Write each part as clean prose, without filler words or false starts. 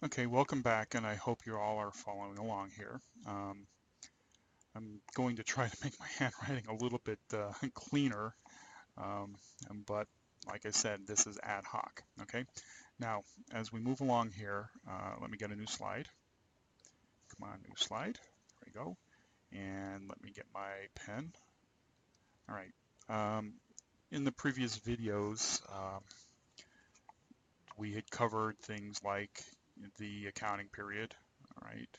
Okay, welcome back, and I hope you all are following along here. I'm going to try to make my handwriting a little bit cleaner, um, but like I said, this is ad hoc. Okay, now as we move along here, let me get a new slide. Come on, new slide. There we go. And let me get my pen. All right. In the previous videos, we had covered things like the accounting period. All right,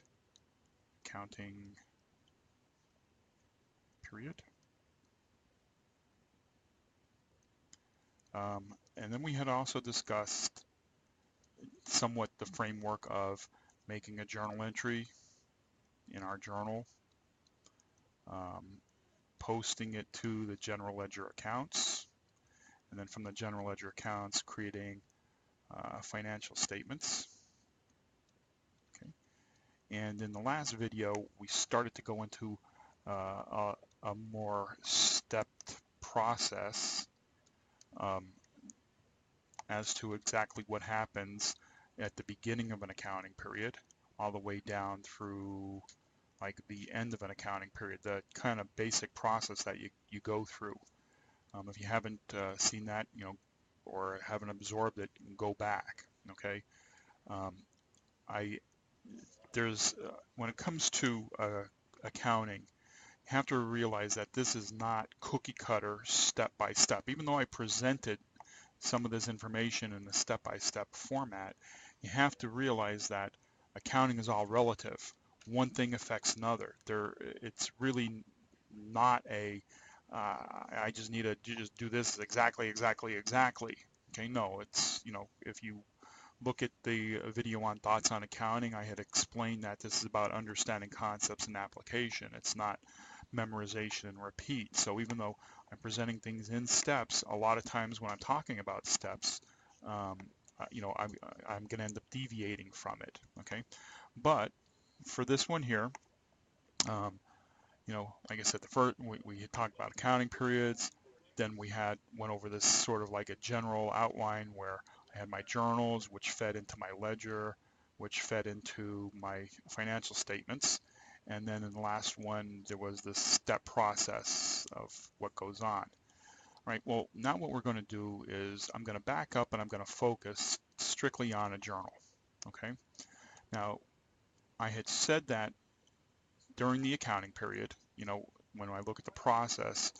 accounting period. And then we had also discussed somewhat the framework of making a journal entry in our journal, um, posting it to the general ledger accounts, and then from the general ledger accounts, creating financial statements. Okay. And in the last video, we started to go into a more stepped process um, as to exactly what happens at the beginning of an accounting period all the way down through like the end of an accounting period, the kind of basic process that you go through. If you haven't seen that, or haven't absorbed it, go back. Okay. Um, I there's when it comes to accounting, you have to realize that this is not cookie cutter step by step. Even though I presented some of this information in a step-by-step format, you have to realize that accounting is all relative. One thing affects another. It's really not I just need to just do this exactly. Okay, no, if you look at the video on thoughts on accounting, I had explained that this is about understanding concepts and application. It's not memorization and repeat. So even though I'm presenting things in steps, a lot of times when I'm talking about steps, um, I'm going to end up deviating from it. Okay, but for this one here, um, like I said, the first we had talked about accounting periods. Then we had went over this sort of like a general outline where I had my journals, which fed into my ledger, which fed into my financial statements. And then in the last one, there was this step process of what goes on. Right. Well, now what we're going to do is I'm going to back up and I'm going to focus strictly on a journal. Okay. Now, I had said that during the accounting period, when I look at the process,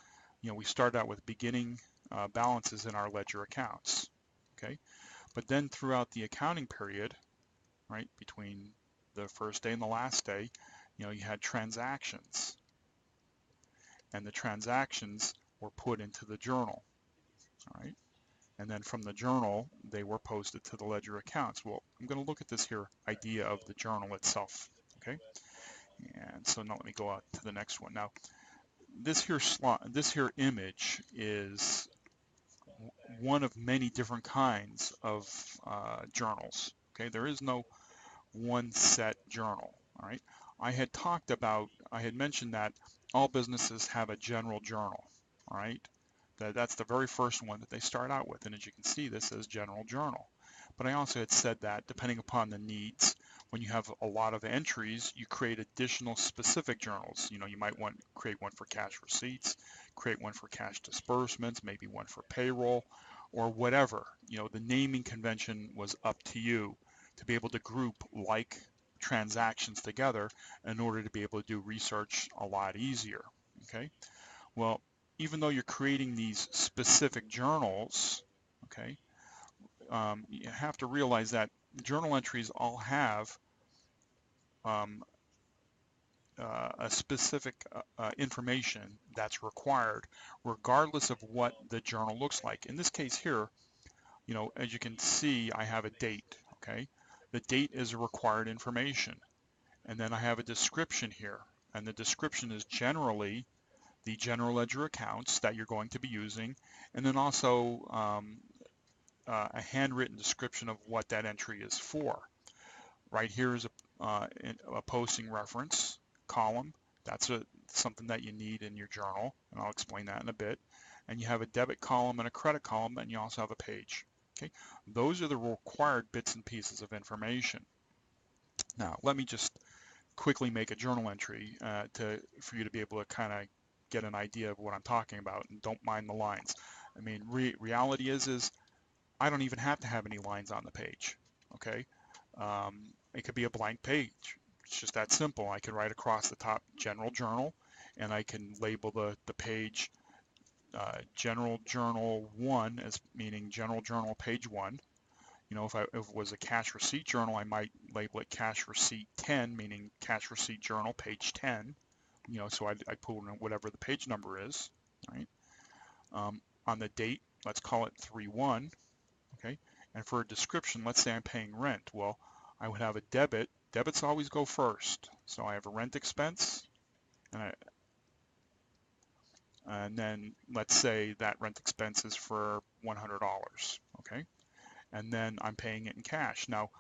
we start out with beginning balances in our ledger accounts, okay? But then throughout the accounting period, right, between the first day and the last day, you had transactions, and the transactions were put into the journal, all right? And then from the journal, they were posted to the ledger accounts. Well, I'm going to look at this here idea of the journal itself, okay? And so now let me go out to the next one. Now, this here image is one of many different kinds of journals. Okay, there is no one set journal. All right, I had mentioned that all businesses have a general journal. All right, that's the very first one that they start out with, and as you can see, this says general journal. But I also had said that depending upon the needs, when you have a lot of entries, you create additional specific journals. You might want to create one for cash receipts, create one for cash disbursements, maybe one for payroll, or whatever. The naming convention was up to you to be able to group like transactions together in order to be able to do research a lot easier. Okay. Well, even though you're creating these specific journals, okay, you have to realize that journal entries all have um, a specific information that's required, regardless of what the journal looks like. In this case here, as you can see, I have a date, okay? The date is a required information. And then I have a description here. And the description is generally the general ledger accounts that you're going to be using, and then also a handwritten description of what that entry is for. Right here is a posting reference column. That's something that you need in your journal, and I'll explain that in a bit. And you have a debit column and a credit column, and you also have a page. Okay, those are the required bits and pieces of information. Now, let me just quickly make a journal entry for you to be able to kind of get an idea of what I'm talking about, and don't mind the lines. I mean, reality is I don't even have to have any lines on the page, okay? It could be a blank page. It's just that simple. I can write across the top General Journal, and I can label the page General Journal 1 as meaning General Journal page 1. You know, if it was a cash receipt journal, I might label it cash receipt 10, meaning cash receipt journal page 10. You know, so I'd put in whatever the page number is, right? On the date, let's call it 3/1, okay? And for a description, let's say I'm paying rent. Well, I would have a debit. Debits always go first. So I have a rent expense, and then let's say that rent expense is for $100, okay? And then I'm paying it in cash. Now,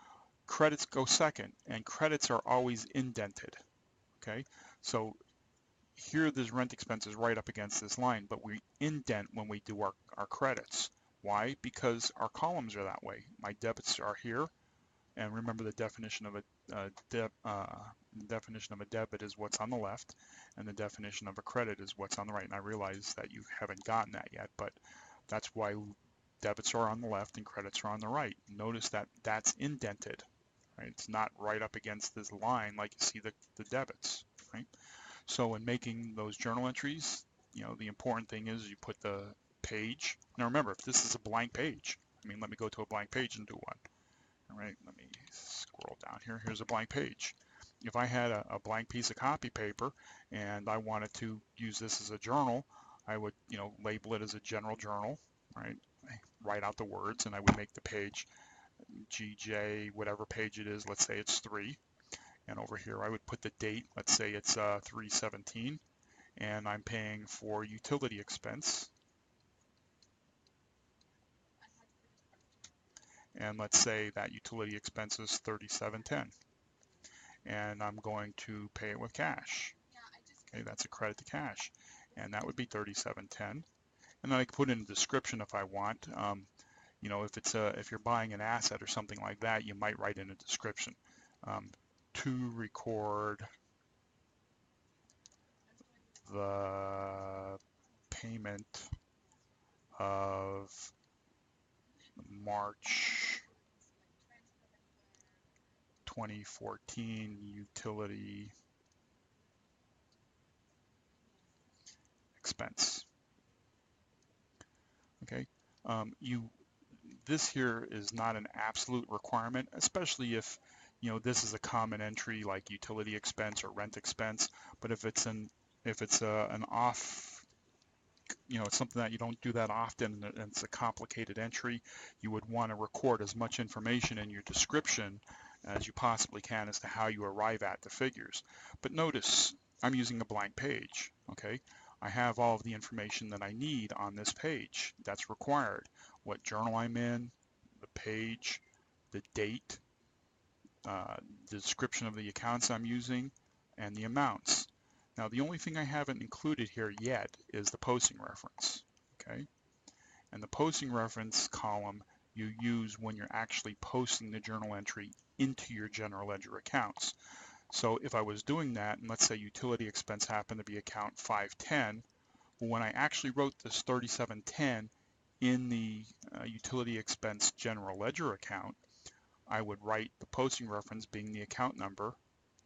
credits go second, and credits are always indented, okay? So here this rent expense is right up against this line, but we indent when we do our credits. Why? Because our columns are that way. My debits are here, and remember the definition of a debit is what's on the left, and the definition of a credit is what's on the right. And I realize that you haven't gotten that yet, but that's why debits are on the left and credits are on the right. Notice that that's indented, right? It's not right up against this line like you see the debits, right? So when making those journal entries, you know, the important thing is you put the page. Now remember, if this is a blank page, I mean, let me go to a blank page and do one. All right, let me scroll down here. Here's a blank page. If I had a blank piece of copy paper and I wanted to use this as a journal, I would, you know, label it as a general journal, right? I write out the words, and I would make the page GJ, whatever page it is. Let's say it's 3. And over here, I would put the date. Let's say it's 3/17, and I'm paying for utility expense. And let's say that utility expense is $37.10. And I'm going to pay it with cash. Okay, that's a credit to cash, and that would be $37.10. And then I can put in a description if I want. You know, if you're buying an asset or something like that, you might write in a description to record the payment of March 2014 utility expense. Okay, this here is not an absolute requirement, especially if, you know, this is a common entry like utility expense or rent expense. But if it's an off, you know, it's something that you don't do that often and it's a complicated entry, you would want to record as much information in your description as you possibly can as to how you arrive at the figures. But notice I'm using a blank page, okay? I have all of the information that I need on this page that's required. What journal I'm in, the page, the date, the description of the accounts I'm using, and the amounts. Now, the only thing I haven't included here yet is the posting reference, okay? And the posting reference column you use when you're actually posting the journal entry into your general ledger accounts. So if I was doing that, and let's say utility expense happened to be account 510, well, when I actually wrote this 3710 in the utility expense general ledger account, I would write the posting reference being the account number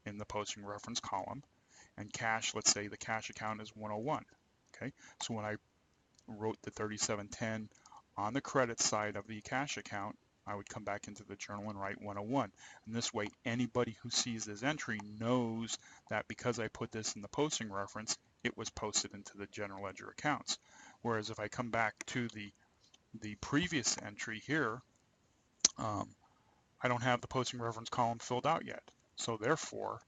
in the posting reference column, and cash, let's say the cash account is 101. Okay, so when I wrote the 3710 on the credit side of the cash account, I would come back into the journal and write 101. And this way, anybody who sees this entry knows that because I put this in the posting reference, it was posted into the general ledger accounts. Whereas if I come back to the previous entry here, I don't have the posting reference column filled out yet. So therefore,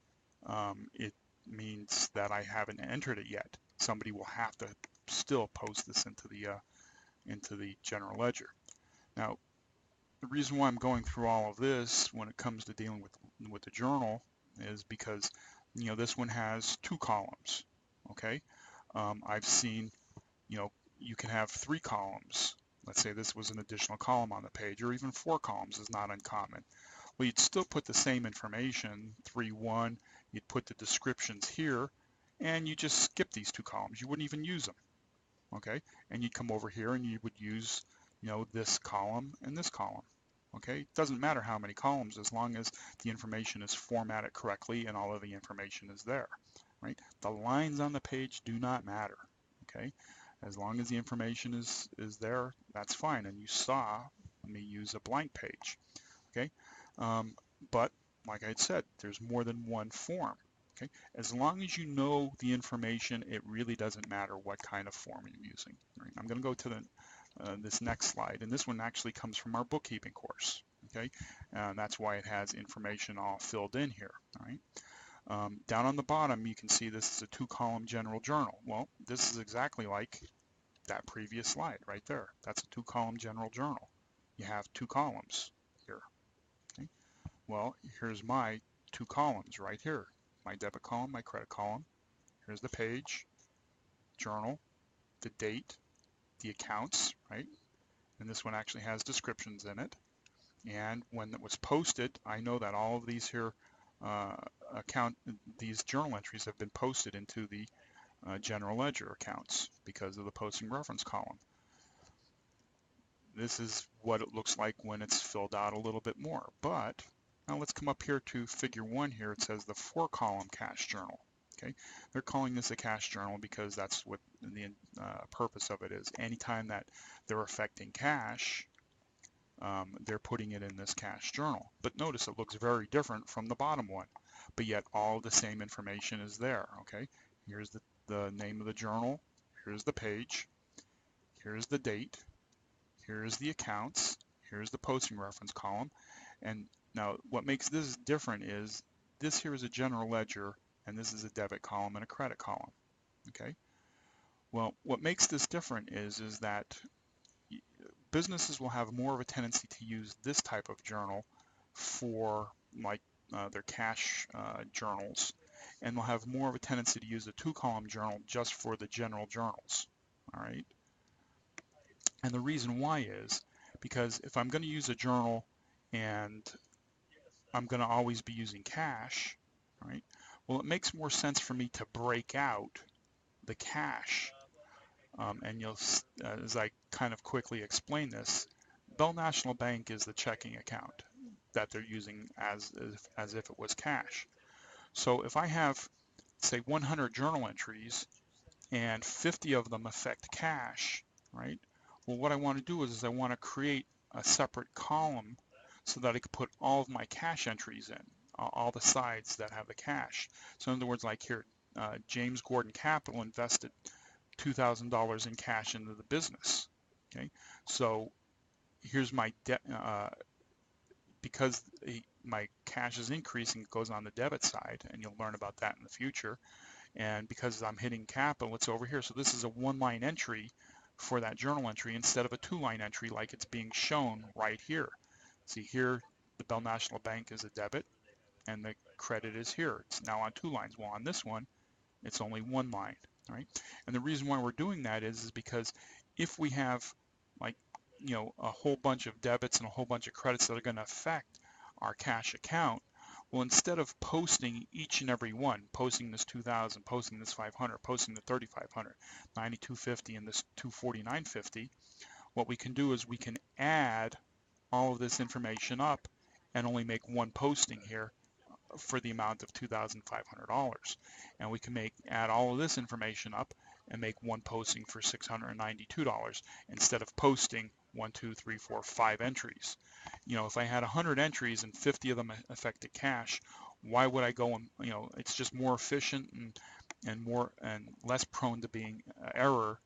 it means that I haven't entered it yet. Somebody will have to still post this into the general ledger. Now, the reason why I'm going through all of this when it comes to dealing with the journal is because, you know, this one has 2 columns. Okay, I've seen, you know, you can have 3 columns. Let's say this was an additional column on the page, or even 4 columns is not uncommon. Well, you'd still put the same information, 3-1, you'd put the descriptions here, and you just skip these two columns. You wouldn't even use them, okay? And you'd come over here and you would use, this column and this column, okay? It doesn't matter how many columns as long as the information is formatted correctly and all of the information is there, right? The lines on the page do not matter, okay? As long as the information is there, that's fine. And you saw me use a blank page, okay? But like I said, there's more than one form, okay? As long as you know the information, it really doesn't matter what kind of form you're using. Right? I'm going to go to this next slide, and this one actually comes from our bookkeeping course, okay? And that's why it has information all filled in here, all right? Down on the bottom, you can see this is a 2-column general journal. Well, this is exactly like that previous slide right there. That's a 2-column general journal. You have 2 columns here. Okay? Well, here's my 2 columns right here. My debit column, my credit column. Here's the page, journal, the date, the accounts, right? And this one actually has descriptions in it. And when it was posted, I know that all of these here these journal entries have been posted into the general ledger accounts because of the posting reference column. This is what it looks like when it's filled out a little bit more. But now let's come up here to figure 1 here. It says the 4-column cash journal. Okay, they're calling this a cash journal because that's what the purpose of it is. Anytime that they're affecting cash, they're putting it in this cash journal. But notice it looks very different from the bottom one, but yet all the same information is there. Okay, here's the name of the journal, here's the page, here's the date, here's the accounts, here's the posting reference column. And now what makes this different is this here is a general ledger and this is a debit column and a credit column. Okay, well, what makes this different is that businesses will have more of a tendency to use this type of journal for like their cash journals, and they'll have more of a tendency to use a 2-column journal just for the general journals. All right, and the reason why is because if I'm going to use a journal and I'm going to always be using cash, right? Well, it makes more sense for me to break out the cash. And you'll, as I kind of quickly explain this, Bell National Bank is the checking account that they're using as if it was cash. So if I have, say, 100 journal entries and 50 of them affect cash, right? Well, what I want to do is I want to create a separate column so that I could put all of my cash entries in, all the sides that have the cash. So in other words, like here, James Gordon Capital invested $2,000 in cash into the business. Okay, so here's my debt. Because my cash is increasing, it goes on the debit side, and you'll learn about that in the future. And because I'm hitting capital, it's over here. So this is a 1-line entry for that journal entry instead of a 2-line entry like it's being shown right here. See here, the Bell National Bank is a debit, and the credit is here. It's now on 2 lines. Well, on this one, it's only 1 line. All right, and the reason why we're doing that is because if we have like a whole bunch of debits and a whole bunch of credits that are going to affect our cash account, well, instead of posting each and every one, posting this 2,000, posting this 500, posting the 3,500, 9,250, and this 249.50, what we can do is we can add all of this information up and only make one posting here for the amount of $2,500, and we can add all of this information up and make one posting for $692 instead of posting 1, 2, 3, 4, 5 entries. If I had 100 entries and 50 of them affected cash, why would I go and it's just more efficient and less prone to being error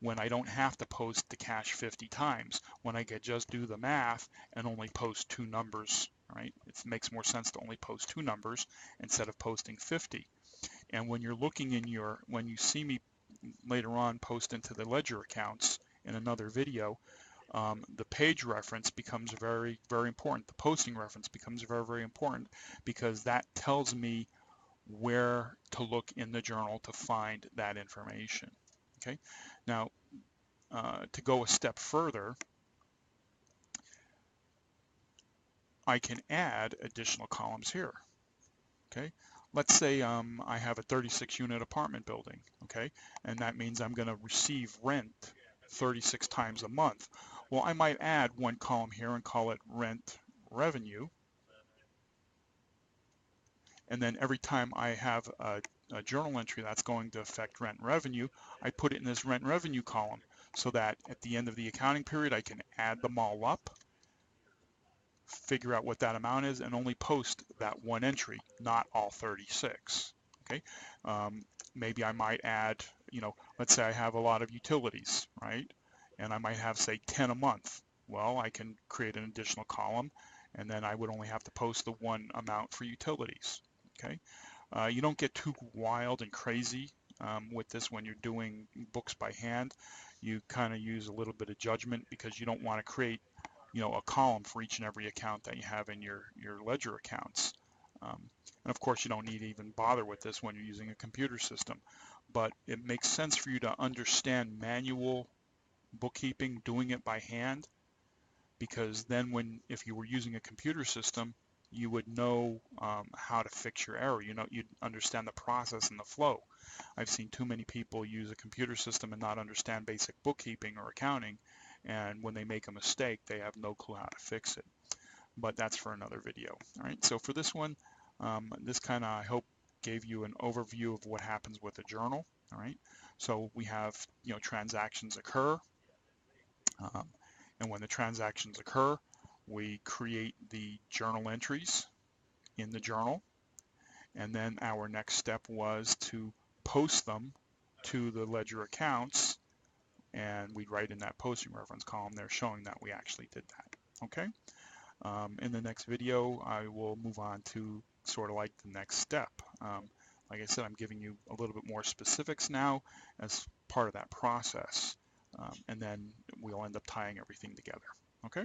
when I don't have to post the cash 50 times, when I could just do the math and only post 2 numbers, right? It makes more sense to only post 2 numbers instead of posting 50. And when you're looking when you see me later on post into the ledger accounts in another video, the page reference becomes very, very important. The posting reference becomes very, very important because that tells me where to look in the journal to find that information. Okay, now to go a step further, I can add additional columns here. Okay, let's say I have a 36 unit apartment building, okay, and that means I'm going to receive rent 36 times a month. Well, I might add one column here and call it rent revenue, and then every time I have a journal entry that's going to affect rent revenue, I put it in this rent revenue column so that at the end of the accounting period I can add them all up, figure out what that amount is, and only post that one entry, not all 36. Okay, maybe I might add, let's say I have a lot of utilities, right? And I might have, say, 10 a month. Well, I can create an additional column, and then I would only have to post the one amount for utilities. Okay, you don't get too wild and crazy with this when you're doing books by hand. You kind of use a little bit of judgment because you don't want to create a column for each and every account that you have in your ledger accounts. And of course, you don't need to even bother with this when you're using a computer system. But it makes sense for you to understand manual bookkeeping, doing it by hand, because then if you were using a computer system, you would know how to fix your error. You'd understand the process and the flow. I've seen too many people use a computer system and not understand basic bookkeeping or accounting, and when they make a mistake, they have no clue how to fix it. But that's for another video. All right, so for this one, this kind of, I hope, gave you an overview of what happens with a journal. All right, so we have, transactions occur, and when the transactions occur, we create the journal entries in the journal, and then our next step was to post them to the ledger accounts, and we write in that posting reference column there showing that we actually did that. Okay. In the next video, I will move on to sort of like the next step. Like I said, I'm giving you a little bit more specifics now as part of that process, and then we'll end up tying everything together. Okay.